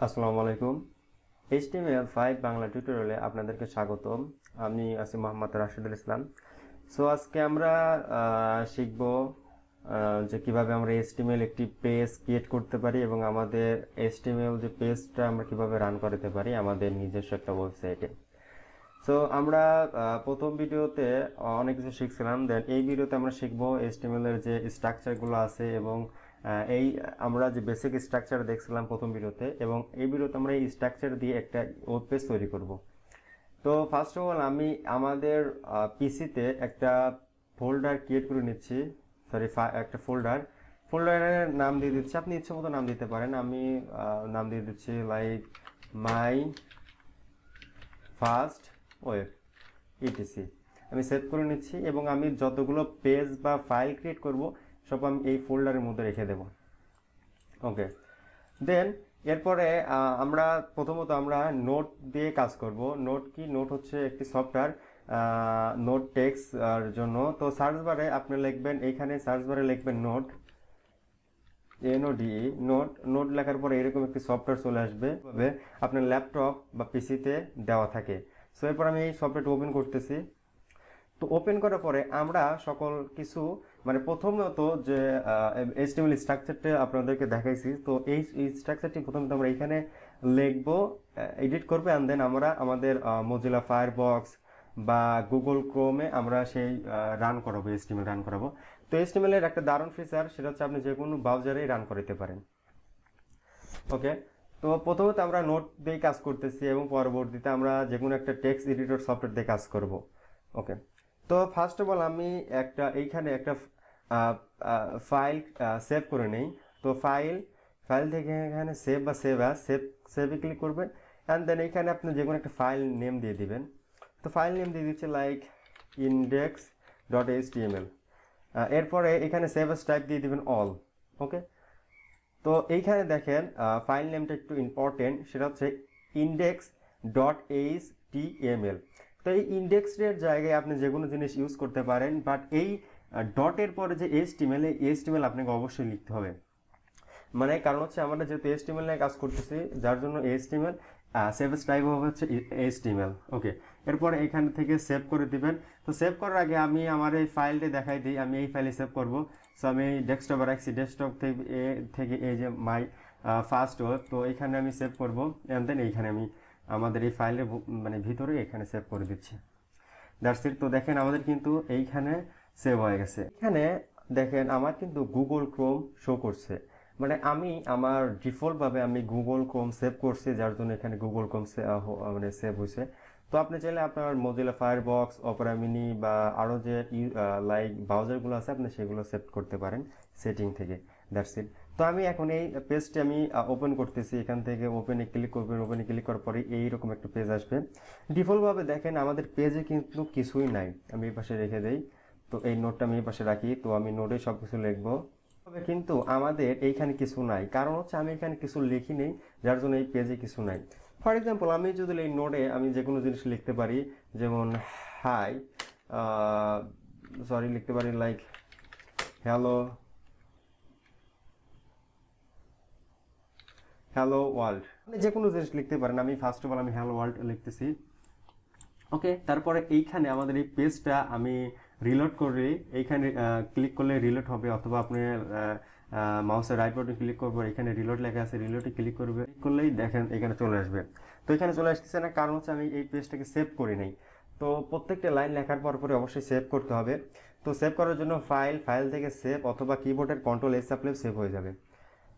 আসসালামু আলাইকুম। HTML5 বাংলা টিউটোরিয়ালে আপনাদেরকে স্বাগতম। আমি আছি মোহাম্মদ রাশিদুল ইসলাম। সো আজকে আমরা শিখব যে কিভাবে আমরা HTML একটি পেজ ক্রিয়েট করতে পারি এবং আমাদের HTML যে পেজটা আমরা কিভাবে রান করতে পারি আমাদের নিজস্ব একটা ওয়েবসাইটে। সো আমরা প্রথম ভিডিওতে অনেক কিছু শিখছিলাম, দেন এই ভিডিওতে আমরা শিখব HTML এর যে স্ট্রাকচারগুলো আছে এবং এই আমরা যে বেসিক স্ট্রাকচার দেখছিলাম প্রথম ভিডিওতে, এবং এই ভিডিওতে আমরা এই স্ট্রাকচার দিয়ে একটা ওয়েব পেজ তৈরি করব। তো ফার্স্ট অফ অল আমি আমাদের পিসিতে একটা ফোল্ডার ক্রিয়েট করে নিচ্ছি, সরি একটা ফোল্ডারের নাম দিয়ে দিচ্ছি। আপনি ইচ্ছে মতো নাম দিতে পারেন। আমি নাম দিয়ে দিচ্ছি like my first web etc. আমি সেভ করে নিচ্ছি এবং আমি যতগুলো পেজ বা ফাইল ক্রিয়েট করব সব আমি এই ফোল্ডারের মধ্যে রেখে দেব। ওকে, দেন এরপরে আমরা প্রথমত আমরা নোট দিয়ে কাজ করব। নোট কি? নোট হচ্ছে একটি সফটওয়্যার নোট টেক্সট জন্য। তো সার্চ বারে আপনি লিখবেন, এইখানে সার্চ বারে লিখবেন নোট, NODE নোট। নোট লেখার পরে এরকম একটি সফটওয়্যার চলে আসবে, আপনার ল্যাপটপ বা পিসিতে দেওয়া থাকে। সো এরপর আমি এই সফটওয়্যারটি ওপেন করতেছি। তো ওপেন করার পরে আমরা সকল কিছু মানে প্রথমত যে HTML স্ট্রাকচারটা আপনাদেরকে দেখাইছি, তো এই স্ট্রাকচারটি প্রথমত আমরা এখানে লিখব, এডিট করবে, অ্যান্ড দেন আমরা আমাদের মজিলা ফায়ারবক্স বা গুগল ক্রোমে আমরা সেই রান করাবো, HTML রান করাবো। তো HTML এর একটা দারুণ ফিচার, সেটা হচ্ছে আপনি যে কোনো ব্রাউজারেই রান করাতে পারেন। ওকে, তো প্রথমত আমরা নোট দিয়ে কাজ করতেছি এবং পরবর্তীতে আমরা যে কোনো একটা টেক্সট এডিটর সফটওয়্যার দিয়ে কাজ করব। ওকে, তো ফার্স্ট অফ অল আমি এইখানে একটা ফাইল সেভ করে নেই। তো ফাইল থেকে এখানে সেভ বা সেভে ক্লিক করবেন, অ্যান্ড দেন এইখানে আপনি যে কোনো একটা ফাইল নেম দিয়ে দিবেন। তো ফাইল নেম দিয়ে দিচ্ছে লাইক index.html। এরপরে এখানে সেভ এস টাইপ দিয়ে দিবেন অল। ওকে, তো এইখানে দেখেন ফাইল নেমটা একটু ইম্পর্টেন্ট, সেটা হচ্ছে index.html। তো এই ইন্ডেক্সের জায়গায় আপনি যে কোনো জিনিস ইউজ করতে পারেন, বাট এই ডটের পরে যে HTML, এই HTML আপনাকে অবশ্যই লিখতে হবে। মানে কারণ হচ্ছে আমরা যেহেতু HTML নিয়ে কাজ করতেছি, যার জন্য HTML সেভ টাইপ হবে হচ্ছে HTML। ওকে, এরপরে এখান থেকে সেভ করে দিবেন। তো সেভ করার আগে আমি আমার এই ফাইলটা দেখাই দিই, আমি এই ফাইলে সেভ করব। সো আমি ডেস্কটপে রাখছি, ডেস্কটপ থেকে এই যে মাই ফার্স্ট ওয়েব, তো এইখানে আমি সেভ করব, অ্যান্ড দেন এইখানে আমি আমাদের এই ফাইলের মানে ভিতরে এখানে সেভ করে দিচ্ছি। That's it. তো দেখেন আমাদের কিন্তু এইখানে সেভ হয়ে গেছে। এখানে দেখেন আমার কিন্তু গুগল ক্রোম শো করছে, মানে আমি আমার ডিফল্টভাবে আমি গুগল ক্রোম সেভ করছি, যার জন্য এখানে গুগল ক্রোম মানে সেভ হয়েছে। তো আপনি চাইলে আপনার মজিলা ফায়ারবক্স, অপেরা মিনি বা আরও যে লাইক ব্রাউজারগুলো আছে আপনি সেগুলো সেভ করতে পারেন সেটিং থেকে। That's it. তো আমি এখন এই পেজটি আমি ওপেন করতেছি, এখান থেকে ওপেনে ক্লিক করবেন। ওপেনে ক্লিক করার পরে এইরকম একটা পেজ আসবে। ডিফল্টভাবে দেখেন আমাদের পেজে কিন্তু কিছুই নাই, আমি এই পাশে রেখে দেই। তো এই নোটটা আমি এই পাশে রাখি, তো আমি নোটে সব কিছু লিখবো। তবে কিন্তু আমাদের এইখানে কিছু নাই, কারণ হচ্ছে আমি এখানে কিছু লিখি নেই, যার জন্য এই পেজে কিছু নাই। ফর এক্সাম্পল আমি যদি এই নোটে আমি যে কোনো জিনিস লিখতে পারি, যেমন হাই লিখতে পারি লাইক হ্যালো হ্যালো ওয়ার্ল্ড, মানে যে কোনো জিনিস লিখতে পারেন। আমি ফার্স্ট অফ অল আমি হ্যালো ওয়ার্ল্ড লিখতেছি। ওকে, তারপরে এইখানে আমাদের এই পেজটা আমি রিলোড করে এইখানে ক্লিক করলে রিলোড হবে, অথবা আপনি মাউসের রাইট বাটন ক্লিক করবো, এখানে রিলোড লেখা আছে, রিলোডে ক্লিক করবে, ক্লিক করলেই দেখেন এখানে চলে আসবে। তো এখানে চলে আসতেছে না, কারণ হচ্ছে আমি এই পেজটাকে সেভ করি নাই। তো প্রত্যেকটা লাইন লেখার পর পরে অবশ্যই সেভ করতে হবে। তো সেভ করার জন্য ফাইল থেকে সেভ, অথবা কিবোর্ডের কন্ট্রোল-S চাপলেও সেভ হয়ে যাবে।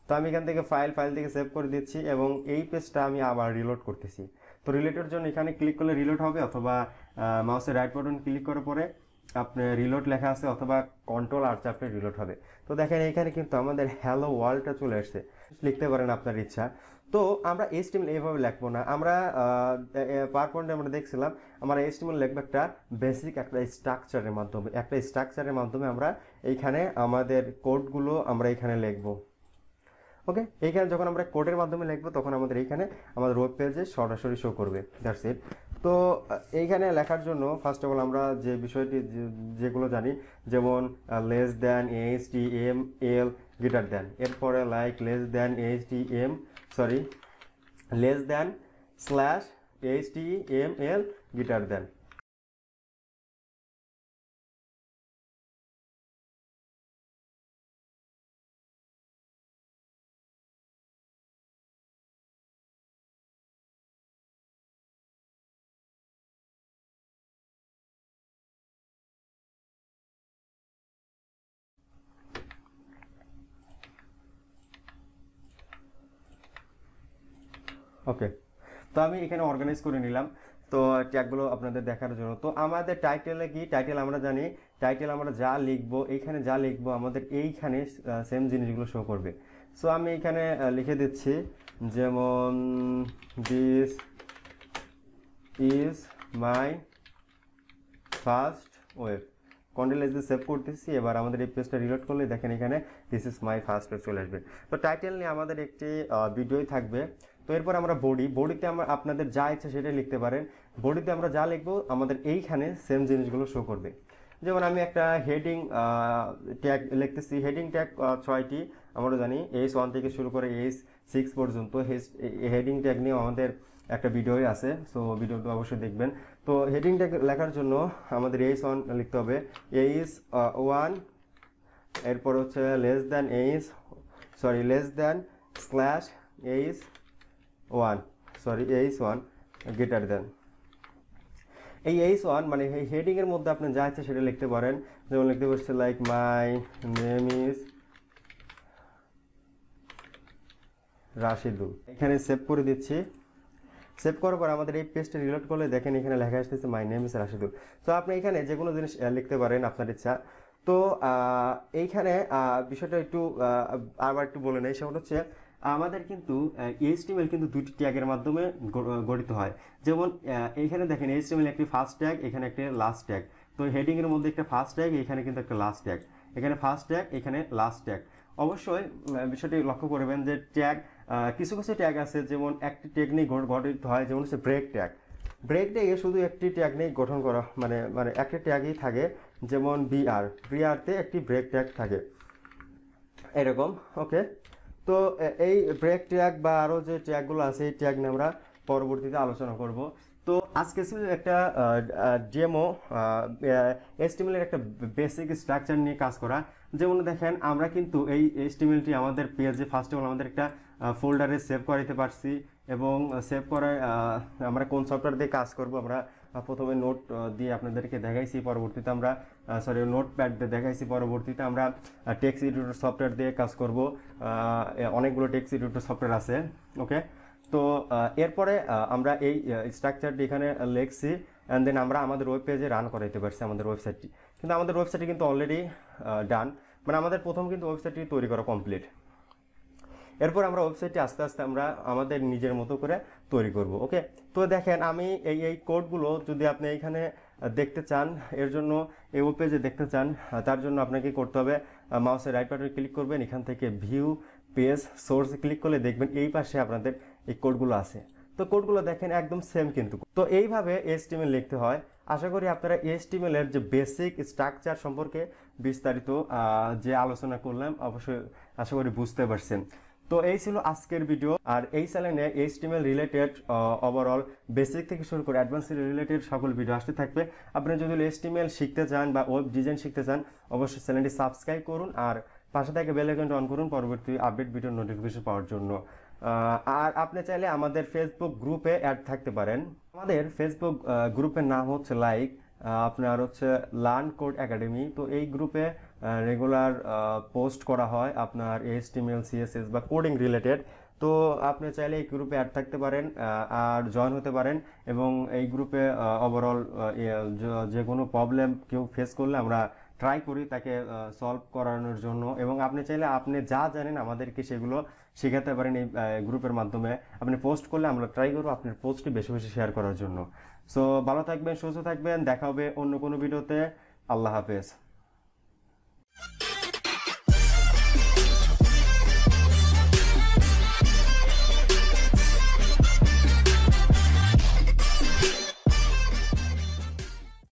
তো আমি এখান থেকে ফাইল থেকে সেভ করে দিচ্ছি এবং এই পেজটা আমি আবার রিলোড করতেছি। তো রিলোডের জন্য এখানে ক্লিক করলে রিলোড হবে, অথবা মাউসের রাইট বাটন ক্লিক করার পরে আপনি রিলোড লেখা আছে, অথবা কন্ট্রোল-R চাপলে রিলোড হবে। তো দেখেন এখানে কিন্তু আমাদের হ্যালো ওয়ার্ল্ডটা চলে আসছে। লিখতে পারেন আপনার ইচ্ছা। তো আমরা HTML এইভাবে লিখবো না, আমরা পাওয়ারপয়েন্টে আমরা দেখছিলাম আমরা HTML লিখবো একটা বেসিক একটা স্ট্রাকচারের মাধ্যমে আমরা এইখানে আমাদের কোডগুলো আমরা এখানে লিখবো। ওকে, এইখানে যখন আমরা কোডের মাধ্যমে লিখবো তখন আমাদের এইখানে আমাদের ওয়েব পেজে সরাসরি শো করবে। That's it. তো এইখানে লেখার জন্য ফার্স্ট অফ অল আমরা যে বিষয়টি যেগুলো জানি, যেমন less than HTML greater than, এরপরে like less than HTML less than slash HTML greater than. Okay, তো আমি এখানে অর্গানাইজ করে নিলাম তো ট্যাগগুলো আপনাদের দেখার জন্য। তো আমাদের টাইটেলে কি, টাইটেল আমরা জানি টাইটেল আমরা যা লিখবো, এইখানে যা লিখবো আমাদের এইখানে সেম জিনিসগুলো শো করবে। সো আমি এখানে লিখে দিচ্ছি যেমন this is my first web, control S দিয়ে সেভ করতেছি। এবার আমাদের এই পেজটা রিলোড করলে দেখেন এখানে this is my first web চলে আসবে। তো টাইটেল নিয়ে আমাদের একটি ভিডিওই থাকবে। তো এরপর আমরা বডিতে আমরা আপনাদের যা ইচ্ছা সেটাই লিখতে পারেন। বডিতে আমরা যা লিখবো আমাদের এইখানে সেম জিনিসগুলো শো করবে। যেমন আমি একটা হেডিং ট্যাগ লিখতেছি, হেডিং ট্যাগ 6টি আমরা জানি, H1 থেকে শুরু করে H6 পর্যন্ত হেডিং ট্যাগ নিয়ে আমাদের একটা ভিডিওই আছে, সো ভিডিওটা অবশ্যই দেখবেন। তো হেডিং ট্যাগ লেখার জন্য আমাদের H1 লিখতে হবে, H1 এরপর হচ্ছে less than slash H1 greater than. এই H1 মানে এই হেডিং এর মধ্যে আপনি যা ইচ্ছে সেটা লিখতে পারেন। যেমন লিখতে পারছি like my name is Rashidul, এখানে সেভ করে দিচ্ছি। সেভ করার পর আমাদের এই পেজটা রিলোড করলে দেখেন এখানে লেখা আসতেছে মাই নেম ইজ রাশিদুল। তো আপনি এখানে যে কোনো জিনিস লিখতে পারেন আপনার ইচ্ছা। তো এইখানে বিষয়টা একটু আবার একটু বলে নেই, সেটা হচ্ছে আমাদের কিন্তু HTML কিন্তু দুটি ট্যাগের মাধ্যমে গঠিত হয়। যেমন এইখানে দেখেন HTML একটি ফার্স্ট ট্যাগ, এখানে একটি লাস্ট ট্যাগ। তো হেডিং এর মধ্যে একটা ফার্স্ট ট্যাগ, এখানে কিন্তু একটা লাস্ট ট্যাগ, এখানে ফার্স্ট ট্যাগ, এখানে লাস্ট ট্যাগ। অবশ্যই বিষয়টি লক্ষ্য করবেন যে ট্যাগ কিছু কিছু ট্যাগ আছে যেমন একটি ট্যাগ নিয়ে গঠিত হয়, যেমন হচ্ছে ব্রেক ট্যাগ। ব্রেক ট্যাগে শুধু একটি ট্যাগ নিয়ে গঠন করা, মানে একটা ট্যাগই থাকে, যেমন বিআরতে একটি ব্রেক ট্যাগ থাকে এরকম। ওকে, তো এই ব্রেক ট্যাগ বা আরও যে ট্যাগগুলো আছে এই ট্যাগ নিয়ে আমরা পরবর্তীতে আলোচনা করব। তো আজকে ছিল একটা ডেমো HTML এর একটা বেসিক স্ট্রাকচার নিয়ে কাজ করা। যেমন দেখেন আমরা কিন্তু এই HTML-টি আমাদের পেজে ফার্স্ট অফ অল আমাদের একটা ফোল্ডারে সেভ করাইতে পারছি, এবং সেভ করায় আমরা কোন সফটওয়্যার দিয়ে কাজ করব আমরা প্রথমে নোট দিয়ে আপনাদেরকে দেখাইছি, পরবর্তীতে আমরা নোটপ্যাড দিয়ে দেখাইছি, পরবর্তীতে আমরা টেক্সট এডিটর সফটওয়্যার দিয়ে কাজ করব। অনেকগুলো টেক্সট এডিটর সফটওয়্যার আছে। ওকে, তো এরপরে আমরা এই স্ট্রাকচারটি এখানে লিখছি, অ্যান্ড দেন আমরা আমাদের ওয়েব পেজে রান করাইতে পারছি আমাদের ওয়েবসাইটটি। কিন্তু আমাদের ওয়েবসাইটটি কিন্তু অলরেডি ডান, মানে আমাদের প্রথম কিন্তু ওয়েবসাইটটি তৈরি করা কমপ্লিট। এরপর আমরা ওয়েবসাইটটি আস্তে আস্তে আমরা আমাদের নিজের মতো করে তৈরি করব। ওকে, তো দেখেন আমি এই কোডগুলো যদি আপনি এইখানে দেখতে চান, এর জন্য এই ওয়েব পেজে দেখতে চান, তার জন্য আপনাকে করতে হবে মাউসের রাইট বাটনে ক্লিক করবেন, এখান থেকে ভিউ পেজ সোর্সে ক্লিক করলে দেখবেন এই পাশে আপনাদের এই কোডগুলো আছে। তো কোডগুলো দেখেন একদম সেম কিন্তু। তো এইভাবে HTML লিখতে হয়। আশা করি আপনারা HTML এর যে বেসিক স্ট্রাকচার সম্পর্কে বিস্তারিত যে আলোচনা করলাম অবশ্যই আশা করি বুঝতে পারছেন। তো এই ছিল আজকের ভিডিও। আর এই চ্যানেলে HTML রিলেটেড ওভারঅল বেসিক থেকে শুরু করে অ্যাডভান্স রিলেটেড সকল ভিডিও আসতে থাকবে। আপনি যদি HTML শিখতে চান বা ওয়েব ডিজাইন শিখতে চান অবশ্যই চ্যানেলটি সাবস্ক্রাইব করুন, আর পাশে থেকে বেল আইকনটি অন করুন পরবর্তী আপডেট ভিডিও নোটিফিকেশন পাওয়ার জন্য। আর আপনি চাইলে আমাদের ফেসবুক গ্রুপে অ্যাড থাকতে পারেন। আমাদের ফেসবুক গ্রুপের নাম হচ্ছে আপনার হচ্ছে লার্ন কোড একাডেমি। তো এই গ্রুপে রেগুলার পোস্ট করা হয় আপনার HTML CSS বা কোডিং রিলেটেড। তো আপনি চাইলে এই গ্রুপে অ্যাড থাকতে পারেন আর জয়েন হতে পারেন, এবং এই গ্রুপে ওভারঅল যে কোনো প্রবলেম কেউ ফেস করলে আমরা ট্রাই করি তাকে সলভ করানোর জন্য, এবং আপনি চাইলে আপনি যা জানেন আমাদেরকে সেগুলো শেখাতে পারেন এই গ্রুপের মাধ্যমে। আপনি পোস্ট করলে আমরা ট্রাই করবো আপনার পোস্টটি বেশি বেশি শেয়ার করার জন্য। সো ভালো থাকবেন, সুস্থ থাকবেন, দেখা হবে অন্য কোনো ভিডিওতে। আল্লাহ হাফেজ।